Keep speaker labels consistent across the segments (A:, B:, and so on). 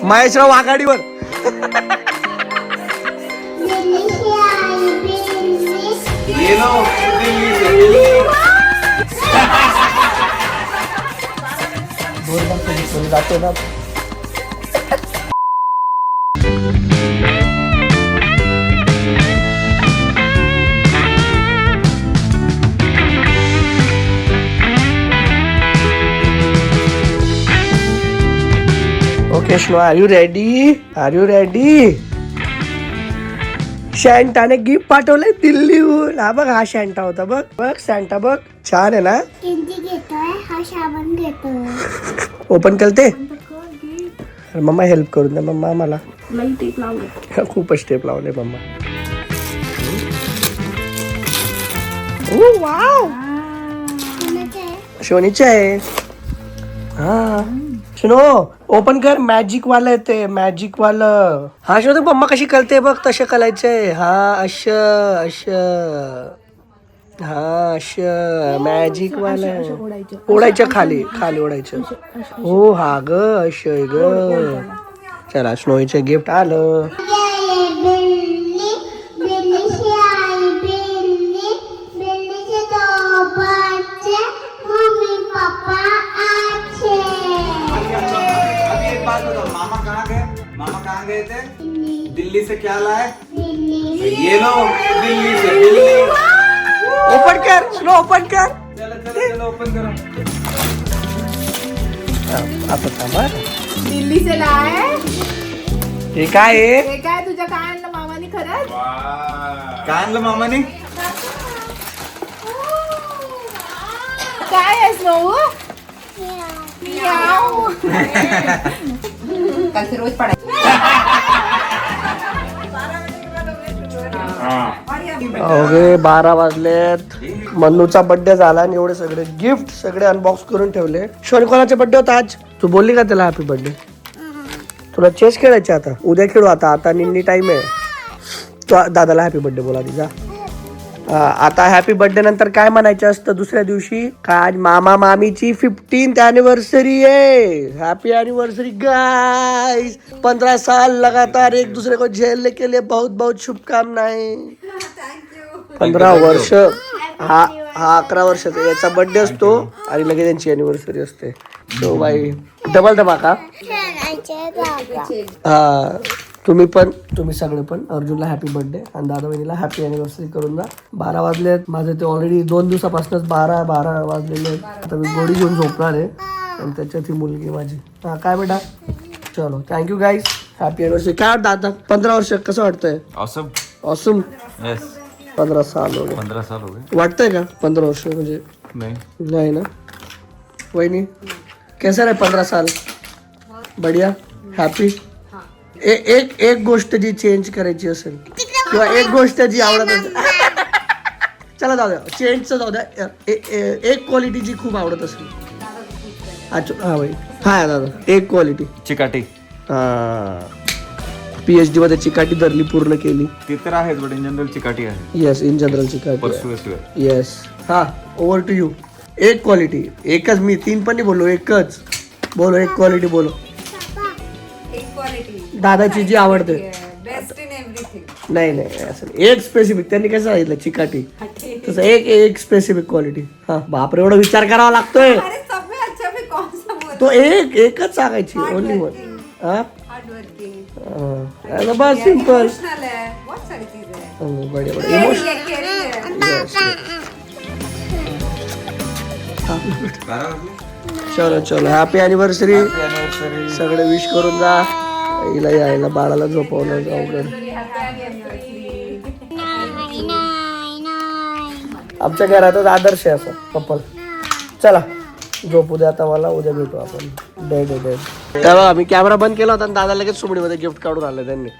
A: महेशराव आघाडीवर. जातो ना. ओके श्नो, are you ready? Are you ready? शॅन्टाने गिफ्ट पाठवलंय दिल्लीहून. हा बघ, हा शॅन्टा होता बघ. बघ शॅन्टा बघ, छान आहे ना.
B: हा साबण घेतोय.
A: ओपन करते. मम्मा हेल्प करून दे मम्मा मला.
C: टेप लावले.
A: खूपच टेप लावले मम्मा. वाव, शोनीचे आहे. हा सुनो, ओपन कर. मॅजिक वाला येते, मॅजिक वाला. हा शोध मम्मा कशी कळते बघ, तसे कलायचंय. हा अश हा अश मॅजिक वाला. ओढायचं खाली, खाली ओढायचं. हो हा ग, अश ग. चला स्नोईचं गिफ्ट आलं.
D: मामा कहाँ गए थे? दिल्ली से क्या लाए? ये लो, दिल्ली से दिल्ली.
A: ओपन कर स्नो, ओपन कर.
D: चलो ओपन करो.
A: आता थांबा.
C: दिल्ली से लाए.
A: हे काय आहे?
C: हे काय तुझ्या काय आणलं मामाने खरंच?
D: काय आणलं मामाने?
C: काय आहे स्नो? कल रोज पडायचं.
A: ओके 12 वाजलेत. मन्नूचा बर्थडे झाला आणि एवढे सगळे गिफ्ट सगळे अनबॉक्स करून ठेवले. शोनी कोणाचा बर्थडे होता आज? तू बोलली का त्याला हॅपी बर्थडे? तुला चेस खेळायचे आता? उद्या खेळू. आता निन्नी टाइम आहे. तू दादाला हॅपी बर्थडे बोला जा. आता हॅपी बर्थडे नंतर काय म्हणायचं असतं दुसऱ्या दिवशी? काय मामा मामीची 15th एनिवर्सरी आहे. Happy anniversary guys. 15 साल लगातार एक दूसरे को झेलने के लिए बहुत बहुत शुभकामनाएं. 15 वर्ष. हा 11 वर्षाचा याचा बर्थडे असतो आणि लगेच त्यांची एनिवर्सरी असते. सो बाई डबल धमाका. हा तुम्ही सगळे पण अर्जुनला हॅपी बर्थडे आणि दादा बहिणीला हॅपी अॅनिव्हर्सरी करून जा. 12 वाजलेत. माझे ते ऑलरेडी 2 दिवसापासूनच 12 वाजलेले आहेत. आता मी गोडी घेऊन झोपणार आहे आणि त्याच्यात ही मुलगी माझी. हा काय बेटा? चलो थँक्यू गाईज. Happy anniversary. काय वाटतं आता 15 वर्ष कसं वाटतंय?
D: ऑसम.
A: ऑसम.
D: यस.
A: 15 साल हो गए.
D: 15 साल हो गए.
A: वाटतंय का 15 वर्ष म्हणजे? नाही ना वहिनी? कैसा रे 15 साल? बढ़िया. हॅपी. एक गोष्ट जी चेंज करायची असेल किंवा एक गोष्ट जी आवडत असेल. चला जाऊ द्या, चेंजचं जाऊ द्या. एक क्वालिटी जी खूप आवडत असेल. अच्छा हा भाई. हा दादा एक क्वालिटी.
D: चिकाटी.
A: हा PhD मध्ये चिकाटी धरली, पूर्ण केली.
D: ते तर आहेच, बट इन जनरल चिकाटी आहे.
A: येस इन जनरल चिकाटी.
D: परसुएसिव्ह.
A: येस. हा ओव्हर टू यू. एक क्वालिटी. एकच. मी 3 पण नाही बोललो, एकच बोलो. एक क्वालिटी बोलो दादाची जी आवडते.
C: Best in everything.
A: नाही असं एक स्पेसिफिक. त्यांनी कसं सांगितलं चिकाटी, तसं एक स्पेसिफिक क्वालिटी. हा बापरे एवढा विचार करावा लागतोय.
C: अरे सब में अच्छा भी कौन सा बोल.
A: तो एकच सांगायची. Only one. हा
C: हार्ड वर्किंग.
A: बस सिंपल.
C: इमोशनल है. बहुत सारी चीजें हैं.
A: बढिया बढिया. चलो हॅपी अॅनिव्हर्सरी. सगळे विश करून जा. हिला यायला बाळाला झोपवलं अवघड. आमच्या घरातच आदर्श आहे असं कपल. चला झोपू द्या आता मला. उद्या भेटू आपण. डेड तेव्हा आम्ही कॅमेरा बंद केला होता आणि दादा लगेच सुमडीमध्ये गिफ्ट काढून आलं त्यांनी.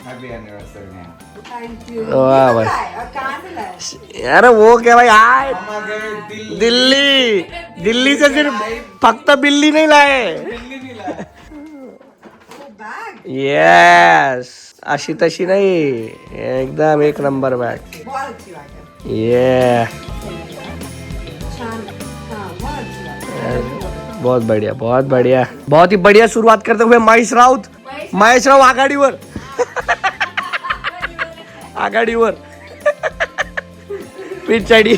A: वाह भाई. अरे वो क्या भाई आए दिल्ली से सिर्फ फक्त बिल्ली नहीं लाए. येस अशी तशी नाही, एकदम एक नंबर बॅग. ये बहुत बढ़िया बहुत ही बढ़िया शुरुआत करते हुए महेश राउत. महेशराव आघाडीवर आघाडीवर पिचाडी.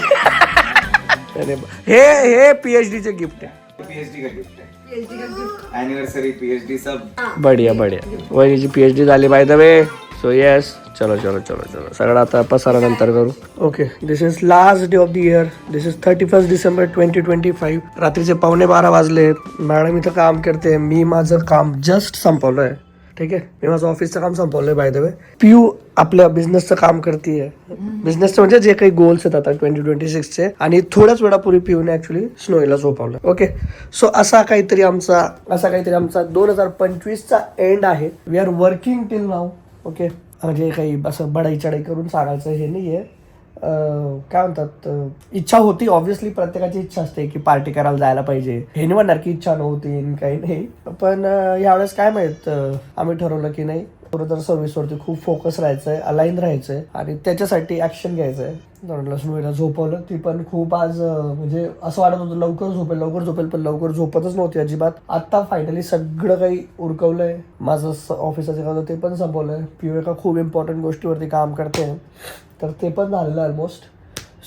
A: हे PhD चे गिफ्ट आहे.
D: PhD का गिफ्ट है, एनिवर्सरी PhD सब.
A: बढिया बढिया. वहिनीची PhD झाली by the way. So yes, चलो चलो चलो चलो सगळं आता पसारा नंतर करू. Okay, this is last day of the year. This is 31 December 2025. रात्रीचे 11:15 वाजले. मॅडम इथं काम करते, मी माझं काम जस्ट संपवलंय. ठीक आहे, मी माझं ऑफिसचं काम संपवलंय बाय द वे. पियू आपल्या बिझनेसचं काम करते. बिझनेसचं म्हणजे जे काही गोल्स आहेत आता 2026चे. आणि थोड्याच वेळापूर्वी पियूने ऍक्च्युली स्नोईला झोपवलं. ओके, सो असा काहीतरी आमचा 2025चा एंड आहे. We are working till now. Okay, म्हणजे काही असं बडाई चढाई करून सांगायचं हे नाहीये. काय म्हणतात, इच्छा होती ऑब्व्हियसली, प्रत्येकाची इच्छा असते की पार्टी करायला जायला पाहिजे. हे नाही म्हणणार की इच्छा नव्हती काही नाही, पण यावेळेस काय माहित आम्ही ठरवलं की नाही, 2026 वरती खूप फोकस राहायचंय, अलाईन राहायचंय आणि त्याच्यासाठी ऍक्शन घ्यायचंय. स्नोईला झोपवलं. ती पण खूप आज म्हणजे असं वाटत होतं लवकर झोपेल पण लवकर झोपतच नव्हती अजिबात. आता फायनली सगळं काही उरकवलंय. माझं ऑफिसाचं काम ते पण संपवलंय. पियू एका खूप इम्पॉर्टंट गोष्टीवरती काम करते, तर ते पण झालेलं almost.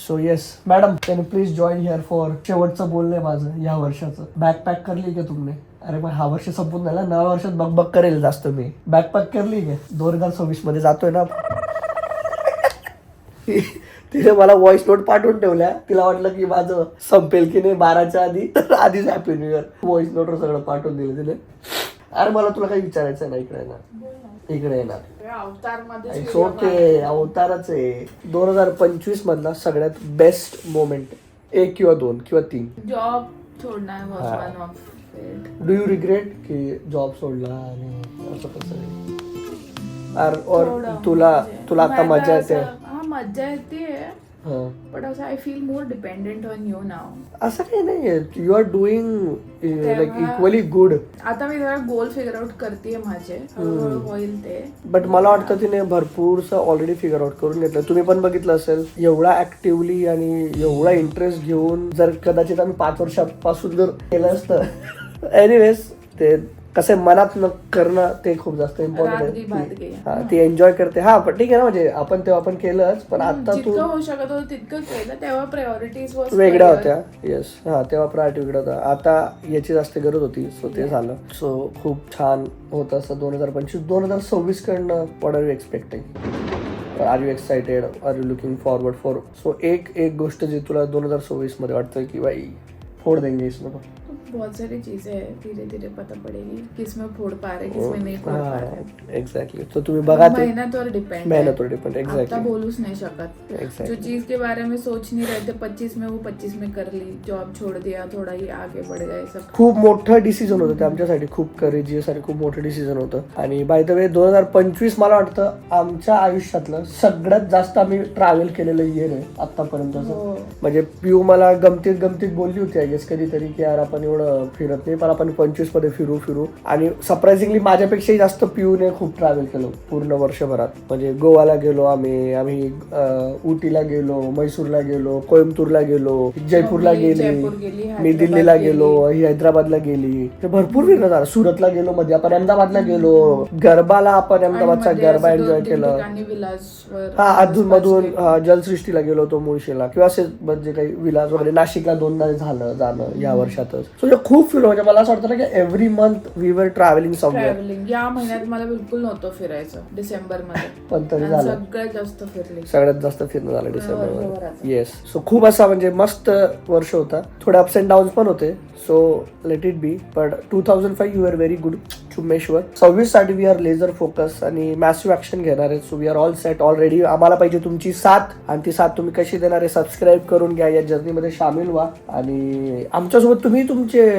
A: So yes madam, can you please join here for शेवटचं बोलणं आहे माझं या वर्षाचं. बॅग पॅक करली का तुमने? अरे मग हा वर्ष संपून झाला, नव्या वर्षात बग करेल जास्त मी. बॅग पॅक करली का? 2026 मध्ये जातोय ना. तिने मला व्हॉइस नोट पाठवून ठेवल्या. तिला वाटलं की माझं संपेल की नाही 12च्या आधी, तर आधीच हॅपी न्यू इयर व्हॉइस नोटवर सगळं पाठवून दिलं तिने. अरे मला तुला काही विचारायचं नाही, इकडे येणार, इकडे येणार. ओके, अवतारच आहे. 2025 मधला सगळ्यात बेस्ट मोमेंट, 1 किंवा 2 किंवा 3.
E: जॉब छोड़ना was one of it.
A: Do you regret की जॉब सोडला आणि असं कसं? और तुला आता मजा येते?
E: हा, मजा येते, पण असं I feel more dependent on you now.
A: असं काही नाहीये, you are doing like equally good.
E: आता मी जरा गोल फिगर आउट करते माझे, हळूहळू होईल ते.
A: बट मला वाटतं तिने भरपूरसं ऑलरेडी फिगर आउट करून घेतलं. तुम्ही पण बघितलं असेल, एवढा ऍक्टिव्हली आणि एवढा इंटरेस्ट घेऊन जर कदाचित आम्ही 5 वर्षापासून जर केलं असतं. एनिवेज, ते कसं मनात न करणं ते खूप जास्त इम्पॉर्टंट आहे. ती एन्जॉय करते. हा पण ठीक आहे ना, म्हणजे आपण तेव्हा पण केलंच, पण आता तू
E: जितकं होऊ शकत होतं तितकं केलं. तेव्हा प्रायोरिटीज
A: वेगळ्या होत्या. येस, हा तेव्हा प्रायोरिटी वेगळं होता. आता याची जास्त गरज होती, सो ते झालं. सो खूप छान होतं असं 2025. 2026 कडनं what are you expecting? Are you excited? Are you looking forward for? So एक गोष्ट जी तुला 2026 मध्ये वाटतं की भाई फोड़ देंगे इसमें?
E: बहुत सारी चीजें हैं, धीरे धीरे पता पड़ेगी किसमें फोड़ पा रहे किसमें नहीं फोड़ पा रहे.
A: एक्झॅक्टली. तो तुम्ही बघा,
E: मेहनतवर डिपेंड.
A: एक्झॅक्टली.
E: आता बोलूच नहीं सकत. जो चीज के बारे में सोच नहीं रहे थे 25 में, वो 25 में कर ली. जॉब छोड़ दिया, थोड़ा ही आगे बढ़ गए सब. खूप
A: मोठं डिसिजन होतं ते आमच्यासाठी, खूप करेजियस आणि खूप मोठं डिसिजन होतं. आणि बाय द वे 2025 मला वाटतं आमच्या आयुष्यातलं सगळ्यात जास्त आम्ही ट्रॅव्हल केलेलं इयर आहे आतापर्यंतचं. म्हणजे पियू मला गमतीत बोलली होती आय गेस कधीतरी की यार आपण एवढं फिरत नाही, पण आपण 25 मध्ये फिरू. आणि सरप्राइझिंगली माझ्यापेक्षाही जास्त पियूने खूप ट्रॅव्हल केलं पूर्ण वर्षभरात. म्हणजे गोवाला गेलो आम्ही उटीला गेलो, मैसूरला गेलो, कोइंबतूरला गेलो, जयपूरला गेली, मी दिल्लीला गेलो, हैदराबादला गेली. भरपूर फिरणं झालं. सुरतला गेलो, मध्ये आपण अहमदाबादला गेलो. गरबाला आपण अहमदाबादचा गरबा एन्जॉय केलं. हा, अधून मधून जलसृष्टीला गेलो होतो मुळशीला, किंवा असे म्हणजे काही विलास वगैरे. नाशिकला 2दा झालं जाणं या वर्षातच. खूप फिरलो. म्हणजे मला असं वाटतं ना की every month we were travelling somewhere.
E: या महिन्यात मला बिलकुल नव्हतं फिरायचं, डिसेंबर मध्ये,
A: पण तरी झालं. सगळ्यात जास्त फिरणं झालं डिसेंबर मध्ये. येस. सो खूप असा म्हणजे मस्त वर्ष होता. थोडे अप्स अँड डाऊन्स पण होते. So let it be. But 2005 you are very good चुम्मेश्वर. 26 साठी वी आर लेझर फोकस आणि मॅसिव्ह ऍक्शन घेणार आहे. So we are all set already. आम्हाला पाहिजे तुमची साथ, आणि ती साथ तुम्ही कशी देणार आहे? सबस्क्राईब करून घ्या, या जर्नीमध्ये सामील व्हा, आणि आमच्यासोबत तुम्ही तुमचे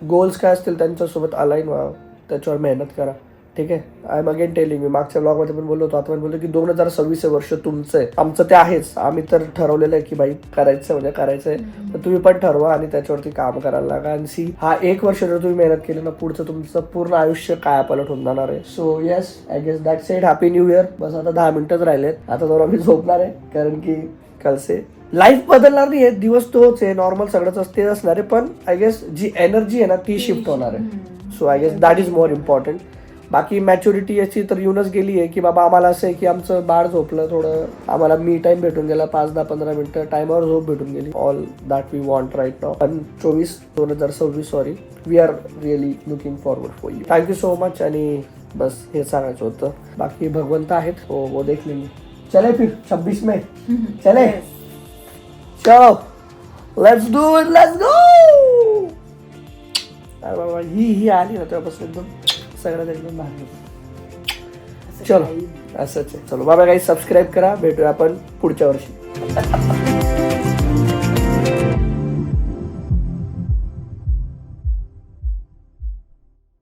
A: गोल्स काय असतील त्यांच्यासोबत अलाईन व्हा, त्याच्यावर मेहनत करा. ठीक आहे. आय एम अगेन टेलिंग, मी मागच्या ब्लॉग मध्ये पण बोललो होतो, आता पण बोलतो की 2026 वर्ष तुमचं आहे, आमचं ते आहेच. आम्ही तर ठरवलेलं आहे की बाई करायचं म्हणजे करायचंय, तर तुम्ही पण ठरवा आणि त्याच्यावरती काम करायला लागा. आणि सी, हा 1 वर्ष जर तुम्ही मेहनत केली ना, पुढचं तुमचं पूर्ण आयुष्य कायापालट होऊन जाणार आहे. So yes, I guess that's it. Happy new year. बस आता 10 मिनिटच राहिलेत. आता जाऊन आम्ही झोपणार आहे, कारण की कलसे लाईफ बदलणार नाहीये, दिवस तोच आहे, नॉर्मल सगळंच असते असणार आहे, पण आय गेस जी एनर्जी आहे ना ती शिफ्ट होणार आहे. So I guess that is more important. बाकी मॅच्युरिटी याची तर येऊनच गेली आहे की बाबा आम्हाला असं आहे की आमचं बाळ झोपलं, थोडं आम्हाला मी टाइम भेटून गेला, 5-10-15 मिनिटं टाइमवर झोप भेटून गेली. All that we want right now. पण 2026 sorry, we are really looking forward for you. Thank you so much. आणि बस हे सांगायचं होतं. बाकी भगवंत आहेत, वो देख लेंगे. चले फिर 26 में चले. चलो let's do it, let's go. अरे बाबा ही आली ना तेव्हापासून एकदम सगळ्यात एकदम भारी. चलो असंच आहे. चलो बाबा काही सबस्क्राईब करा, भेटूया आपण पुढच्या वर्षी.